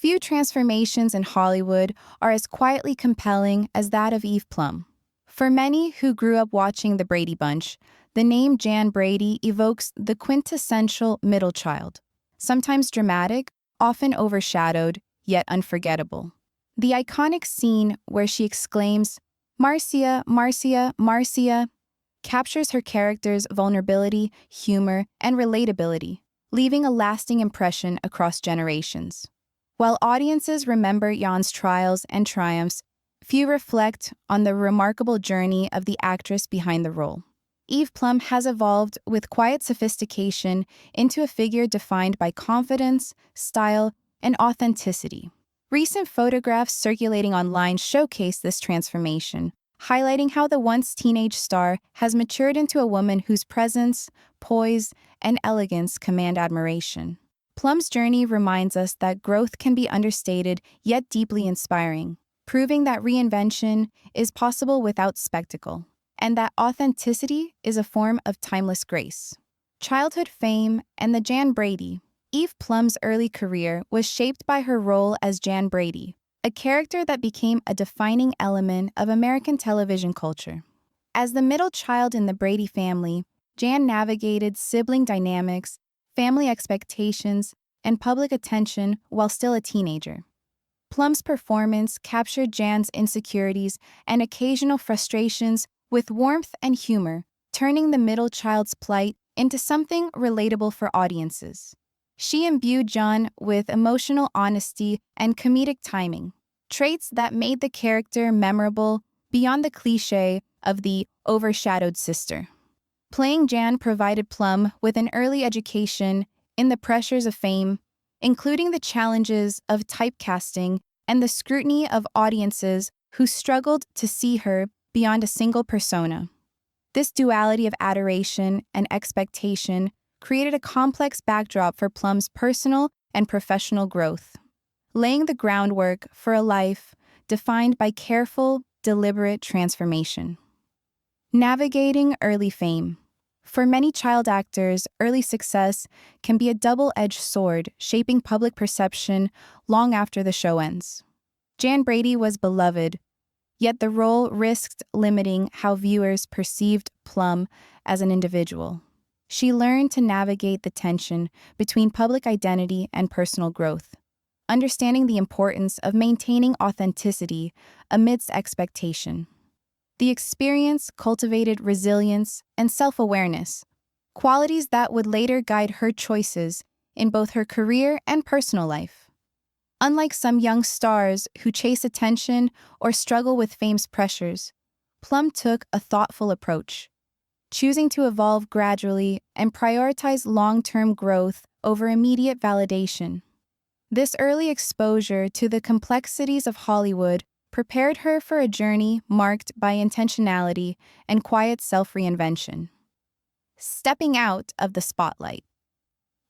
Few transformations in Hollywood are as quietly compelling as that of Eve Plum. For many who grew up watching the Brady Bunch, the name Jan Brady evokes the quintessential middle child, sometimes dramatic, often overshadowed, yet unforgettable. The iconic scene where she exclaims, "Marcia, Marcia, Marcia," captures her character's vulnerability, humor, and relatability, leaving a lasting impression across generations. While audiences remember Jan's trials and triumphs, few reflect on the remarkable journey of the actress behind the role. Eve Plum has evolved with quiet sophistication into a figure defined by confidence, style, and authenticity. Recent photographs circulating online showcase this transformation, highlighting how the once teenage star has matured into a woman whose presence, poise, and elegance command admiration. Plum's journey reminds us that growth can be understated yet deeply inspiring, proving that reinvention is possible without spectacle, and that authenticity is a form of timeless grace. Childhood fame and the Jan Brady. Eve Plum's early career was shaped by her role as Jan Brady, a character that became a defining element of American television culture. As the middle child in the Brady family, Jan navigated sibling dynamics, family expectations, and public attention while still a teenager. Plum's performance captured Jan's insecurities and occasional frustrations with warmth and humor, turning the middle child's plight into something relatable for audiences. She imbued Jan with emotional honesty and comedic timing, traits that made the character memorable beyond the cliché of the overshadowed sister. Playing Jan provided Plum with an early education in the pressures of fame, including the challenges of typecasting and the scrutiny of audiences who struggled to see her beyond a single persona. This duality of adoration and expectation created a complex backdrop for Plum's personal and professional growth, laying the groundwork for a life defined by careful, deliberate transformation. Navigating early fame. For many child actors, early success can be a double-edged sword, shaping public perception long after the show ends. Jan Brady was beloved, yet the role risked limiting how viewers perceived Plum as an individual. She learned to navigate the tension between public identity and personal growth, understanding the importance of maintaining authenticity amidst expectation. The experience cultivated resilience and self-awareness, qualities that would later guide her choices in both her career and personal life. Unlike some young stars who chase attention or struggle with fame's pressures, Plum took a thoughtful approach, choosing to evolve gradually and prioritize long-term growth over immediate validation. This early exposure to the complexities of Hollywood prepared her for a journey marked by intentionality and quiet self-reinvention. Stepping out of the spotlight.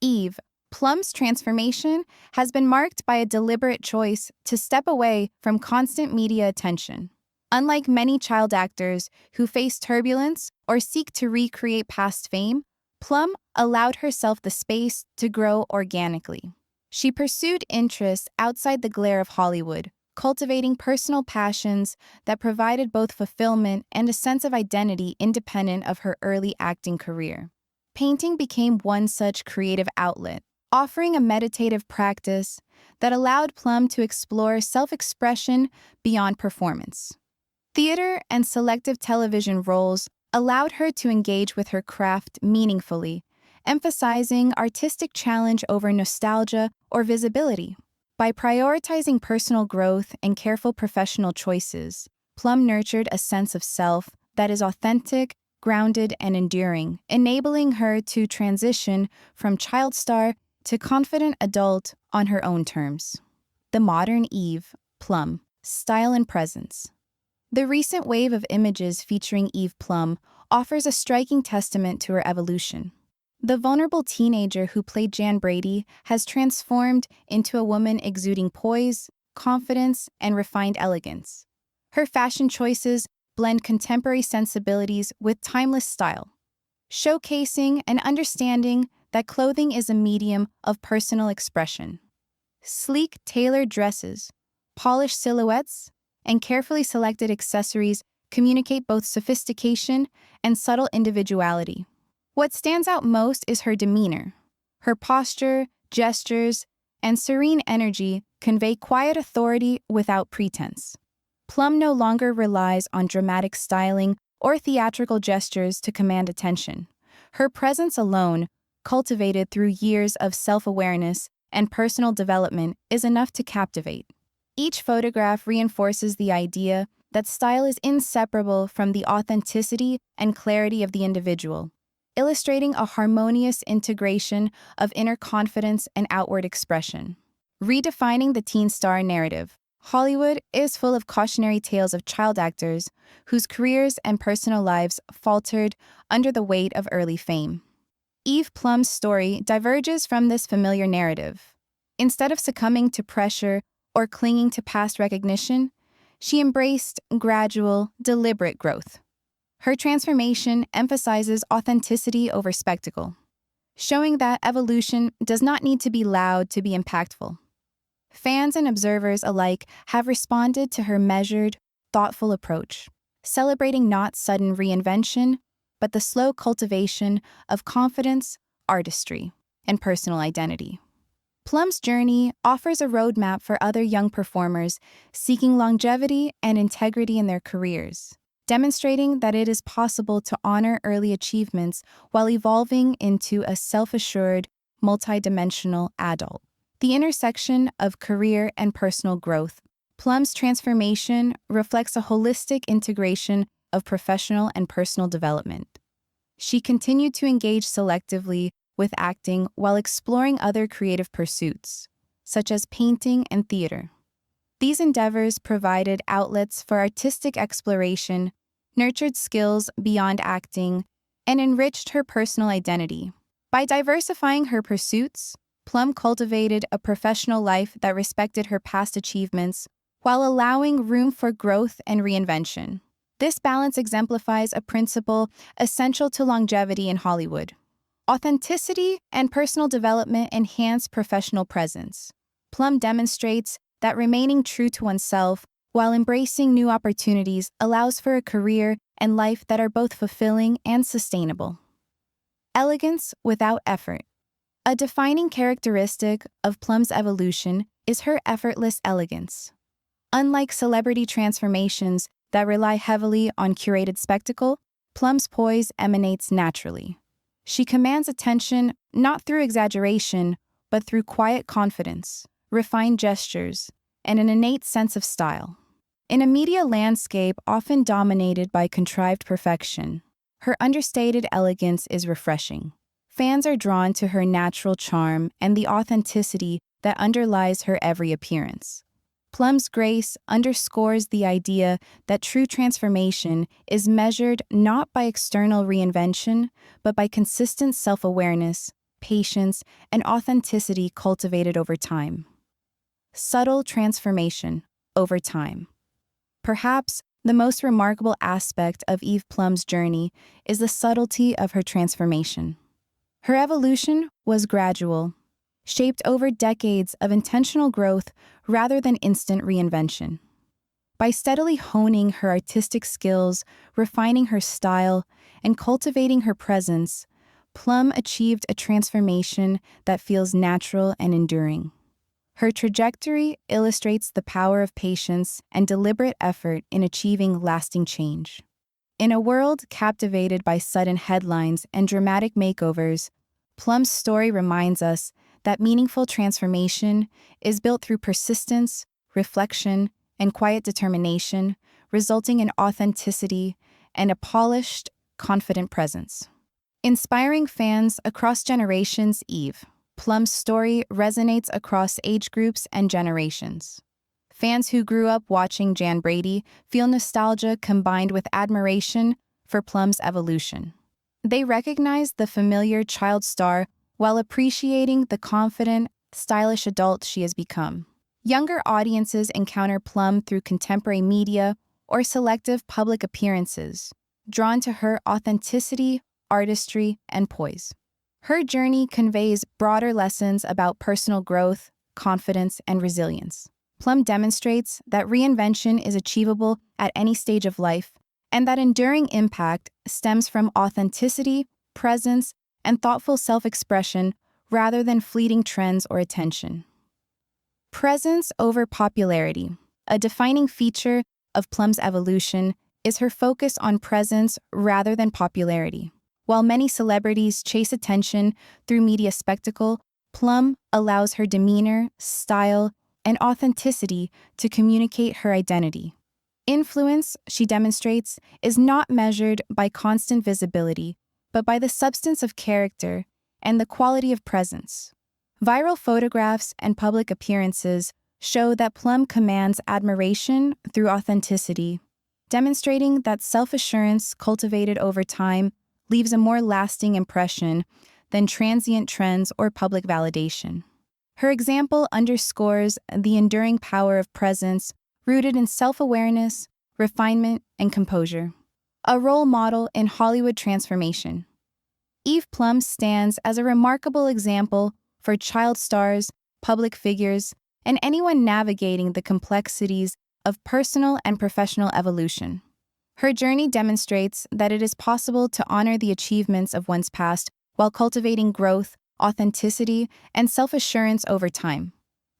Eve Plum's transformation has been marked by a deliberate choice to step away from constant media attention. Unlike many child actors who face turbulence or seek to recreate past fame, Plum allowed herself the space to grow organically. She pursued interests outside the glare of Hollywood, cultivating personal passions that provided both fulfillment and a sense of identity independent of her early acting career. Painting became one such creative outlet, offering a meditative practice that allowed Plum to explore self-expression beyond performance. Theater and selective television roles allowed her to engage with her craft meaningfully, emphasizing artistic challenge over nostalgia or visibility. By prioritizing personal growth and careful professional choices, Plum nurtured a sense of self that is authentic, grounded, and enduring, enabling her to transition from child star to confident adult on her own terms. The modern Eve Plum, style and presence. The recent wave of images featuring Eve Plum offers a striking testament to her evolution. The vulnerable teenager who played Jan Brady has transformed into a woman exuding poise, confidence, and refined elegance. Her fashion choices blend contemporary sensibilities with timeless style, showcasing and understanding that clothing is a medium of personal expression. Sleek, tailored dresses, polished silhouettes, and carefully selected accessories communicate both sophistication and subtle individuality. What stands out most is her demeanor. Her posture, gestures, and serene energy convey quiet authority without pretense. Plum no longer relies on dramatic styling or theatrical gestures to command attention. Her presence alone, cultivated through years of self-awareness and personal development, is enough to captivate. Each photograph reinforces the idea that style is inseparable from the authenticity and clarity of the individual, illustrating a harmonious integration of inner confidence and outward expression. Redefining the teen star narrative, Hollywood is full of cautionary tales of child actors whose careers and personal lives faltered under the weight of early fame. Eve Plum's story diverges from this familiar narrative. Instead of succumbing to pressure or clinging to past recognition, she embraced gradual, deliberate growth. Her transformation emphasizes authenticity over spectacle, showing that evolution does not need to be loud to be impactful. Fans and observers alike have responded to her measured, thoughtful approach, celebrating not sudden reinvention, but the slow cultivation of confidence, artistry, and personal identity. Plum's journey offers a roadmap for other young performers seeking longevity and integrity in their careers, demonstrating that it is possible to honor early achievements while evolving into a self-assured, multidimensional adult. The intersection of career and personal growth, Plum's transformation reflects a holistic integration of professional and personal development. She continued to engage selectively with acting while exploring other creative pursuits, such as painting and theater. These endeavors provided outlets for artistic exploration, nurtured skills beyond acting, and enriched her personal identity. By diversifying her pursuits, Plum cultivated a professional life that respected her past achievements while allowing room for growth and reinvention. This balance exemplifies a principle essential to longevity in Hollywood. Authenticity and personal development enhance professional presence. Plum demonstrates that remaining true to oneself while embracing new opportunities allows for a career and life that are both fulfilling and sustainable. Elegance without effort. A defining characteristic of Plum's evolution is her effortless elegance. Unlike celebrity transformations that rely heavily on curated spectacle, Plum's poise emanates naturally. She commands attention not through exaggeration, but through quiet confidence, refined gestures, and an innate sense of style. In a media landscape often dominated by contrived perfection, her understated elegance is refreshing. Fans are drawn to her natural charm and the authenticity that underlies her every appearance. Plum's grace underscores the idea that true transformation is measured not by external reinvention, but by consistent self-awareness, patience, and authenticity cultivated over time. Subtle transformation over time. Perhaps the most remarkable aspect of Eve Plum's journey is the subtlety of her transformation. Her evolution was gradual, shaped over decades of intentional growth rather than instant reinvention. By steadily honing her artistic skills, refining her style, and cultivating her presence, Plum achieved a transformation that feels natural and enduring. Her trajectory illustrates the power of patience and deliberate effort in achieving lasting change. In a world captivated by sudden headlines and dramatic makeovers, Plum's story reminds us that meaningful transformation is built through persistence, reflection, and quiet determination, resulting in authenticity and a polished, confident presence. Inspiring fans across generations, Eve Plum's story resonates across age groups and generations. Fans who grew up watching Jan Brady feel nostalgia combined with admiration for Plum's evolution. They recognize the familiar child star while appreciating the confident, stylish adult she has become. Younger audiences encounter Plum through contemporary media or selective public appearances, drawn to her authenticity, artistry, and poise. Her journey conveys broader lessons about personal growth, confidence, and resilience. Plum demonstrates that reinvention is achievable at any stage of life, and that enduring impact stems from authenticity, presence, and thoughtful self-expression rather than fleeting trends or attention. Presence over popularity. A defining feature of Plum's evolution is her focus on presence rather than popularity. While many celebrities chase attention through media spectacle, Plum allows her demeanor, style, and authenticity to communicate her identity. Influence, she demonstrates, is not measured by constant visibility, but by the substance of character and the quality of presence. Viral photographs and public appearances show that Plum commands admiration through authenticity, demonstrating that self-assurance cultivated over time leaves a more lasting impression than transient trends or public validation. Her example underscores the enduring power of presence rooted in self-awareness, refinement, and composure. A role model in Hollywood transformation. Eve Plum stands as a remarkable example for child stars, public figures, and anyone navigating the complexities of personal and professional evolution. Her journey demonstrates that it is possible to honor the achievements of one's past while cultivating growth, authenticity, and self-assurance over time.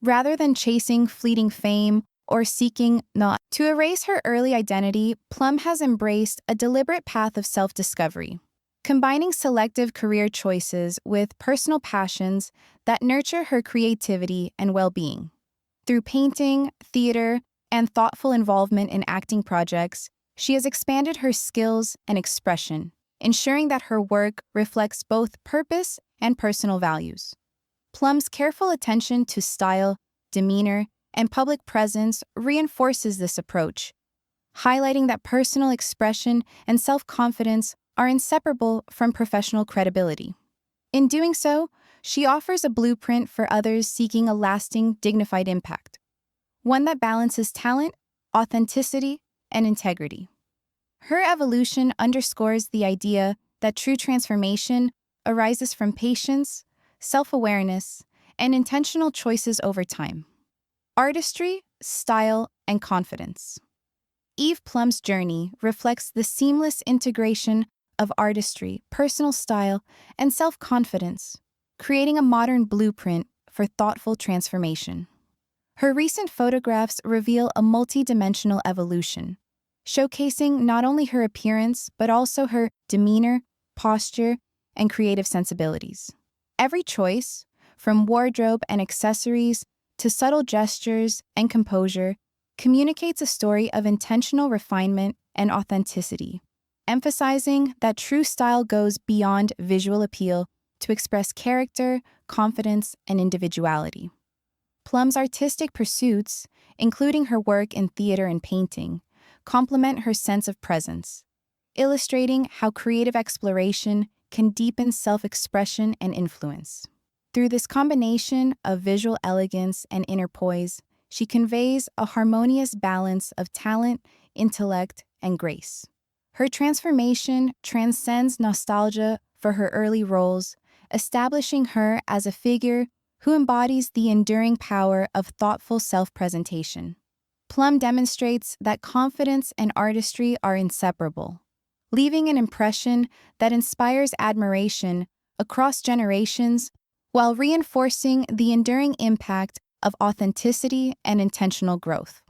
Rather than chasing fleeting fame or seeking not to erase her early identity, Plum has embraced a deliberate path of self-discovery, combining selective career choices with personal passions that nurture her creativity and well-being. Through painting, theater, and thoughtful involvement in acting projects, she has expanded her skills and expression, ensuring that her work reflects both purpose and personal values. Plum's careful attention to style, demeanor, and public presence reinforces this approach, highlighting that personal expression and self-confidence are inseparable from professional credibility. In doing so, she offers a blueprint for others seeking a lasting, dignified impact, one that balances talent, authenticity, and integrity. Her evolution underscores the idea that true transformation arises from patience, self-awareness, and intentional choices over time. Artistry, style, and confidence. Eve Plum's journey reflects the seamless integration of artistry, personal style, and self-confidence, creating a modern blueprint for thoughtful transformation. Her recent photographs reveal a multi-dimensional evolution, showcasing not only her appearance but also her demeanor, posture, and creative sensibilities. Every choice, from wardrobe and accessories to subtle gestures and composure, communicates a story of intentional refinement and authenticity, emphasizing that true style goes beyond visual appeal to express character, confidence, and individuality. Plum's artistic pursuits, including her work in theater and painting, complement her sense of presence, illustrating how creative exploration can deepen self-expression and influence. Through this combination of visual elegance and inner poise, she conveys a harmonious balance of talent, intellect, and grace. Her transformation transcends nostalgia for her early roles, establishing her as a figure who embodies the enduring power of thoughtful self-presentation. Plum demonstrates that confidence and artistry are inseparable, leaving an impression that inspires admiration across generations while reinforcing the enduring impact of authenticity and intentional growth.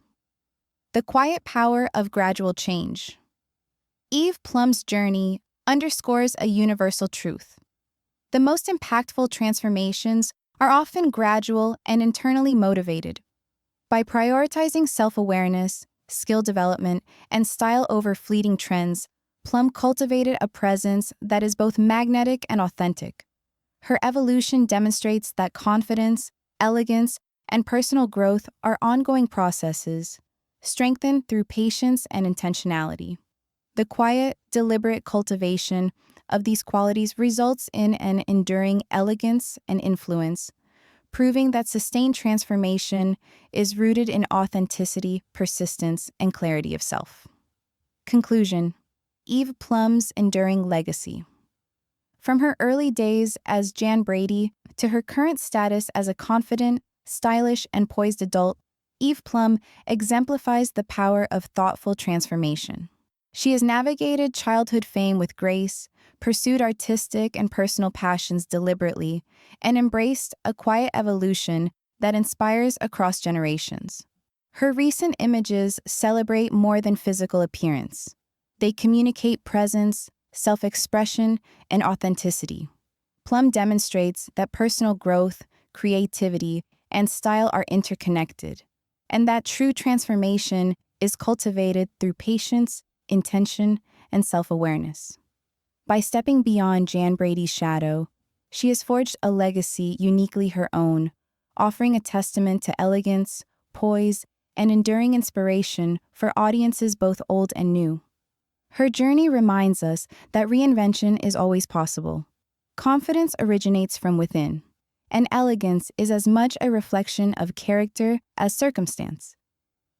The quiet power of gradual change. Eve Plum's journey underscores a universal truth. The most impactful transformations are often gradual and internally motivated. By prioritizing self-awareness, skill development, and style over fleeting trends, Plum cultivated a presence that is both magnetic and authentic. Her evolution demonstrates that confidence, elegance, and personal growth are ongoing processes, strengthened through patience and intentionality. The quiet, deliberate cultivation of these qualities results in an enduring elegance and influence, proving that sustained transformation is rooted in authenticity, persistence, and clarity of self. Conclusion: Eve Plum's enduring legacy. From her early days as Jan Brady to her current status as a confident, stylish, and poised adult, Eve Plum exemplifies the power of thoughtful transformation. She has navigated childhood fame with grace, pursued artistic and personal passions deliberately, and embraced a quiet evolution that inspires across generations. Her recent images celebrate more than physical appearance. They communicate presence, self-expression, and authenticity. Plum demonstrates that personal growth, creativity, and style are interconnected, and that true transformation is cultivated through patience, intention, and self-awareness. By stepping beyond Jan Brady's shadow, she has forged a legacy uniquely her own, offering a testament to elegance, poise, and enduring inspiration for audiences both old and new. Her journey reminds us that reinvention is always possible. Confidence originates from within, and elegance is as much a reflection of character as circumstance.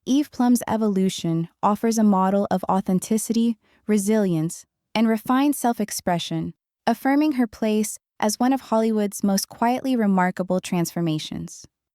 Eve Plum's evolution offers a model of authenticity, resilience, and refined self-expression, affirming her place as one of Hollywood's most quietly remarkable transformations.